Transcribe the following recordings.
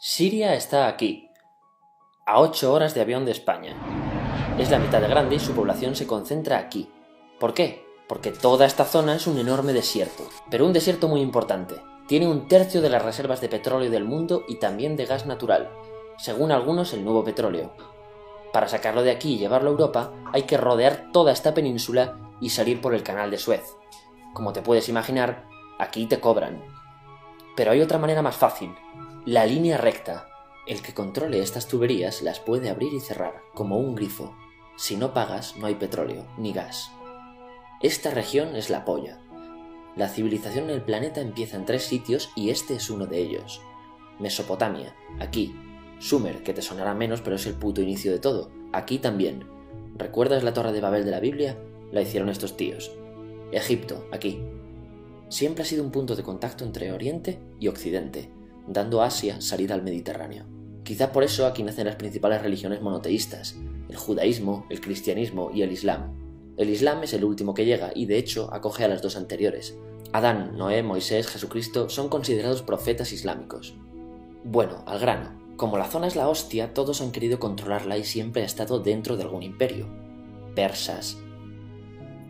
Siria está aquí, a 8 horas de avión de España. Es la mitad de grande y su población se concentra aquí. ¿Por qué? Porque toda esta zona es un enorme desierto, pero un desierto muy importante. Tiene 1/3 de las reservas de petróleo del mundo y también de gas natural, según algunos el nuevo petróleo. Para sacarlo de aquí y llevarlo a Europa, hay que rodear toda esta península y salir por el canal de Suez. Como te puedes imaginar, aquí te cobran. Pero hay otra manera más fácil, la línea recta. El que controle estas tuberías las puede abrir y cerrar, como un grifo. Si no pagas, no hay petróleo, ni gas. Esta región es la polla. La civilización en el planeta empieza en 3 sitios y este es uno de ellos. Mesopotamia, aquí. Sumer, que te sonará menos, pero es el puto inicio de todo. Aquí también. ¿Recuerdas la Torre de Babel de la Biblia? La hicieron estos tíos. Egipto, aquí. Siempre ha sido un punto de contacto entre Oriente y Occidente, dando a Asia salida al Mediterráneo. Quizá por eso aquí nacen las principales religiones monoteístas, el judaísmo, el cristianismo y el islam. El islam es el último que llega y de hecho acoge a las 2 anteriores. Adán, Noé, Moisés, Jesucristo son considerados profetas islámicos. Bueno, al grano. Como la zona es la hostia, todos han querido controlarla y siempre ha estado dentro de algún imperio. Persas,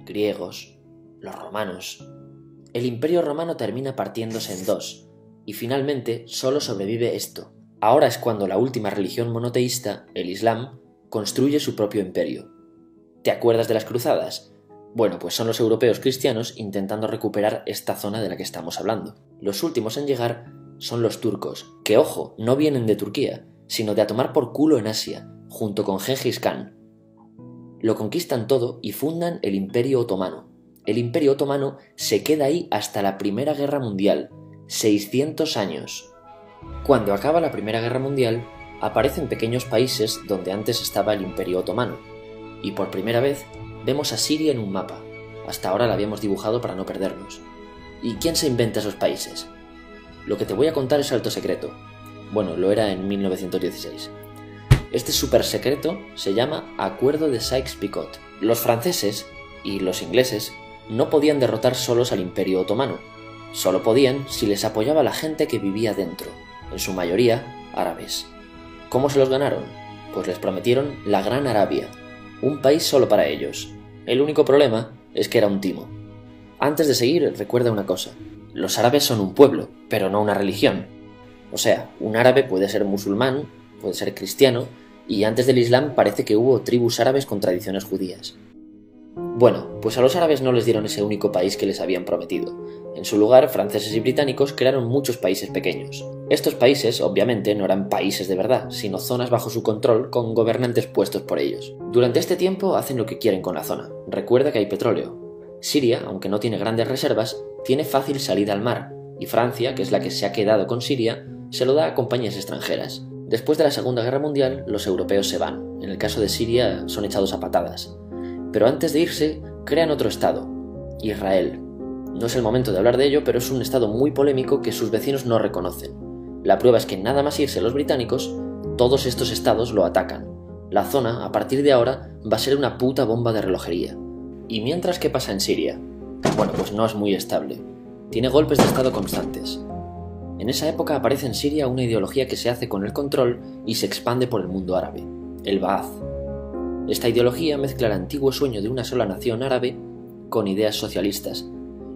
griegos, los romanos. El imperio romano termina partiéndose en 2, y finalmente solo sobrevive esto. Ahora es cuando la última religión monoteísta, el Islam, construye su propio imperio. ¿Te acuerdas de las cruzadas? Bueno, pues son los europeos cristianos intentando recuperar esta zona de la que estamos hablando. Los últimos en llegar son los turcos, que ojo, no vienen de Turquía, sino de a tomar por culo en Asia, junto con Gengis Khan. Lo conquistan todo y fundan el Imperio Otomano. El Imperio Otomano se queda ahí hasta la Primera Guerra Mundial, 600 años. Cuando acaba la Primera Guerra Mundial, aparecen pequeños países donde antes estaba el Imperio Otomano, y por primera vez vemos a Siria en un mapa. Hasta ahora la habíamos dibujado para no perdernos. ¿Y quién se inventa esos países? Lo que te voy a contar es alto secreto. Bueno, lo era en 1916. Este súper secreto se llama Acuerdo de Sykes-Picot. Los franceses y los ingleses no podían derrotar solos al Imperio Otomano. Solo podían si les apoyaba la gente que vivía dentro, en su mayoría árabes. ¿Cómo se los ganaron? Pues les prometieron la Gran Arabia, un país solo para ellos. El único problema es que era un timo. Antes de seguir, recuerda una cosa. Los árabes son un pueblo, pero no una religión. O sea, un árabe puede ser musulmán, puede ser cristiano, y antes del Islam parece que hubo tribus árabes con tradiciones judías. Bueno, pues a los árabes no les dieron ese único país que les habían prometido. En su lugar, franceses y británicos crearon muchos países pequeños. Estos países, obviamente, no eran países de verdad, sino zonas bajo su control con gobernantes puestos por ellos. Durante este tiempo hacen lo que quieren con la zona. Recuerda que hay petróleo. Siria, aunque no tiene grandes reservas, tiene fácil salida al mar, y Francia, que es la que se ha quedado con Siria, se lo da a compañías extranjeras. Después de la Segunda Guerra Mundial, los europeos se van. En el caso de Siria, son echados a patadas. Pero antes de irse, crean otro estado, Israel. No es el momento de hablar de ello, pero es un estado muy polémico que sus vecinos no reconocen. La prueba es que nada más irse los británicos, todos estos estados lo atacan. La zona, a partir de ahora, va a ser una puta bomba de relojería. ¿Y mientras qué pasa en Siria? Bueno, pues no es muy estable. Tiene golpes de estado constantes. En esa época aparece en Siria una ideología que se hace con el control y se expande por el mundo árabe, el Ba'ath. Esta ideología mezcla el antiguo sueño de una sola nación árabe con ideas socialistas.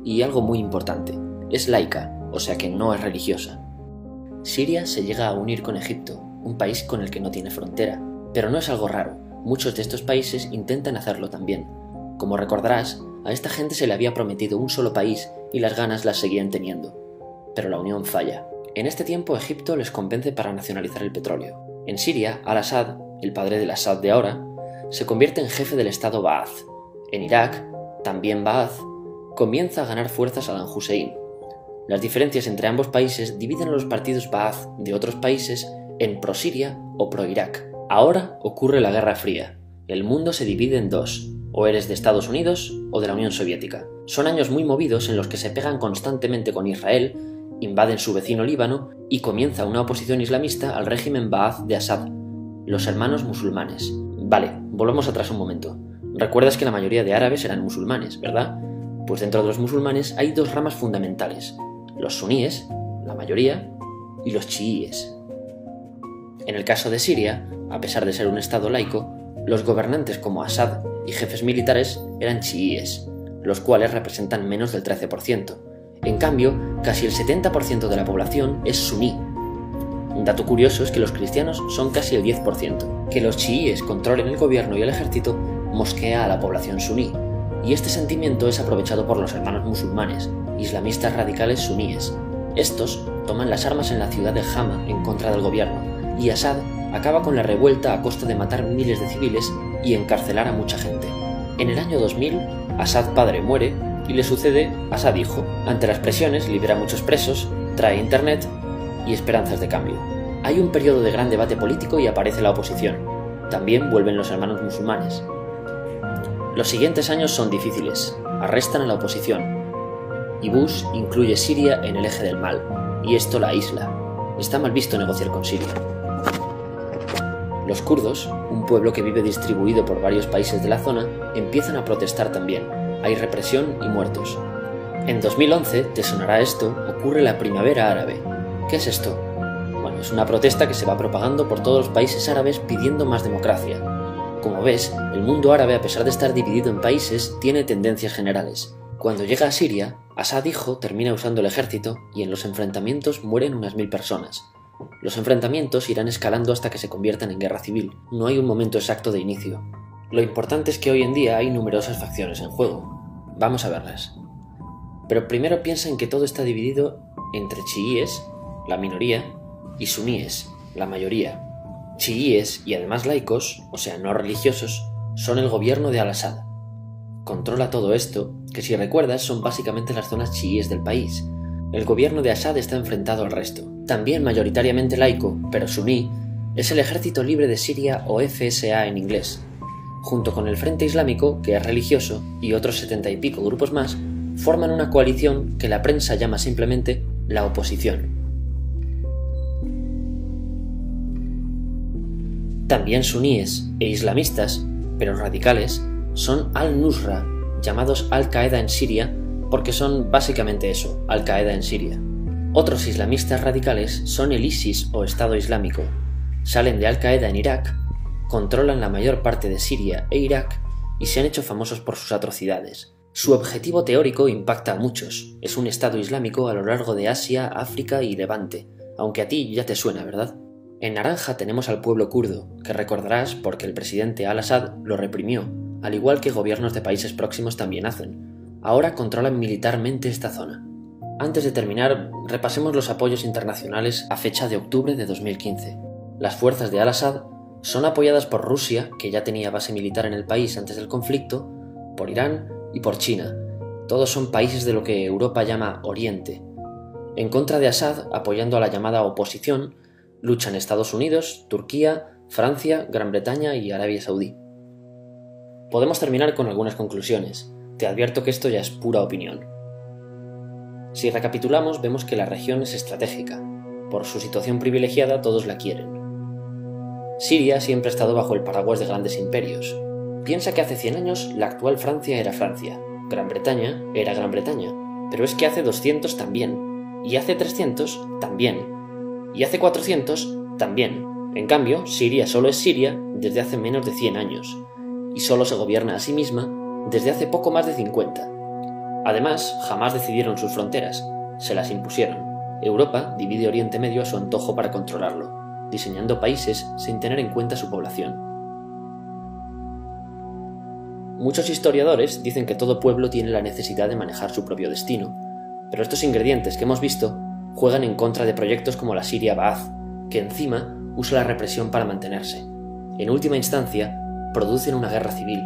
Y algo muy importante, es laica, o sea que no es religiosa. Siria se llega a unir con Egipto, un país con el que no tiene frontera. Pero no es algo raro, muchos de estos países intentan hacerlo también. Como recordarás, a esta gente se le había prometido un solo país y las ganas las seguían teniendo. Pero la unión falla. En este tiempo Egipto les convence para nacionalizar el petróleo. En Siria, Al-Assad, el padre del Assad de ahora, se convierte en jefe del estado Ba'ath. En Irak, también Ba'ath, comienza a ganar fuerza Saddam Hussein. Las diferencias entre ambos países dividen a los partidos Ba'ath de otros países en pro-Siria o pro-Irak. Ahora ocurre la Guerra Fría. El mundo se divide en 2, o eres de Estados Unidos o de la Unión Soviética. Son años muy movidos en los que se pegan constantemente con Israel, invaden su vecino Líbano y comienza una oposición islamista al régimen Ba'ath de Assad, los hermanos musulmanes. Vale, volvamos atrás un momento. Recuerdas que la mayoría de árabes eran musulmanes, ¿verdad? Pues dentro de los musulmanes hay 2 ramas fundamentales, los suníes, la mayoría, y los chiíes. En el caso de Siria, a pesar de ser un estado laico, los gobernantes como Assad y jefes militares eran chiíes, los cuales representan menos del 13%. En cambio, casi el 70% de la población es suní. Un dato curioso es que los cristianos son casi el 10%. Que los chiíes controlen el gobierno y el ejército mosquea a la población suní, y este sentimiento es aprovechado por los hermanos musulmanes, islamistas radicales suníes. Estos toman las armas en la ciudad de Hama en contra del gobierno, y Assad acaba con la revuelta a costa de matar miles de civiles y encarcelar a mucha gente. En el año 2000, Assad padre muere y le sucede Assad hijo. Ante las presiones libera a muchos presos, trae internet y esperanzas de cambio. Hay un periodo de gran debate político y aparece la oposición. También vuelven los hermanos musulmanes. Los siguientes años son difíciles, arrestan a la oposición, y Bush incluye Siria en el eje del mal, y esto la aísla. Está mal visto negociar con Siria. Los kurdos, un pueblo que vive distribuido por varios países de la zona, empiezan a protestar también. Hay represión y muertos. En 2011, te sonará esto, ocurre la Primavera Árabe. ¿Qué es esto? Bueno, es una protesta que se va propagando por todos los países árabes pidiendo más democracia. Como ves, el mundo árabe, a pesar de estar dividido en países, tiene tendencias generales. Cuando llega a Siria, Assad hijo termina usando el ejército y en los enfrentamientos mueren unas 1000 personas. Los enfrentamientos irán escalando hasta que se conviertan en guerra civil. No hay un momento exacto de inicio. Lo importante es que hoy en día hay numerosas facciones en juego. Vamos a verlas. Pero primero piensa en que todo está dividido entre chiíes, la minoría, y suníes, la mayoría. Chiíes y además laicos, o sea no religiosos, son el gobierno de Al-Assad. Controla todo esto, que si recuerdas son básicamente las zonas chiíes del país. El gobierno de Assad está enfrentado al resto. También mayoritariamente laico, pero suní, es el Ejército Libre de Siria o FSA en inglés. Junto con el Frente Islámico, que es religioso, y otros 70 y pico grupos más, forman una coalición que la prensa llama simplemente la oposición. También suníes e islamistas, pero radicales, son Al-Nusra, llamados Al-Qaeda en Siria, porque son básicamente eso, Al-Qaeda en Siria. Otros islamistas radicales son el ISIS o Estado Islámico. Salen de Al-Qaeda en Irak, controlan la mayor parte de Siria e Irak y se han hecho famosos por sus atrocidades. Su objetivo teórico impacta a muchos. Es un Estado Islámico a lo largo de Asia, África y Levante, aunque a ti ya te suena, ¿verdad? En naranja tenemos al pueblo kurdo, que recordarás porque el presidente Al-Assad lo reprimió, al igual que gobiernos de países próximos también hacen. Ahora controlan militarmente esta zona. Antes de terminar, repasemos los apoyos internacionales a fecha de octubre de 2015. Las fuerzas de Al-Assad son apoyadas por Rusia, que ya tenía base militar en el país antes del conflicto, por Irán y por China. Todos son países de lo que Europa llama Oriente. En contra de Assad, apoyando a la llamada oposición, luchan Estados Unidos, Turquía, Francia, Gran Bretaña y Arabia Saudí. Podemos terminar con algunas conclusiones. Te advierto que esto ya es pura opinión. Si recapitulamos, vemos que la región es estratégica. Por su situación privilegiada, todos la quieren. Siria siempre ha estado bajo el paraguas de grandes imperios. Piensa que hace 100 años la actual Francia era Francia, Gran Bretaña era Gran Bretaña, pero es que hace 200 también, y hace 300 también, y hace 400 también. En cambio, Siria solo es Siria desde hace menos de 100 años, y solo se gobierna a sí misma desde hace poco más de 50. Además, jamás decidieron sus fronteras, se las impusieron. Europa divide Oriente Medio a su antojo para controlarlo, diseñando países sin tener en cuenta su población. Muchos historiadores dicen que todo pueblo tiene la necesidad de manejar su propio destino, pero estos ingredientes que hemos visto juegan en contra de proyectos como la Siria Ba'ath, que encima usa la represión para mantenerse. En última instancia, producen una guerra civil.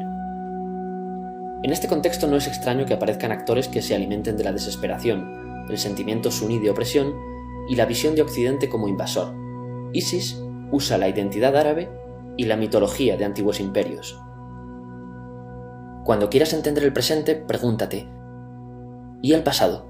En este contexto no es extraño que aparezcan actores que se alimenten de la desesperación, el sentimiento suní de opresión y la visión de Occidente como invasor. ISIS usa la identidad árabe y la mitología de antiguos imperios. Cuando quieras entender el presente, pregúntate: ¿y el pasado?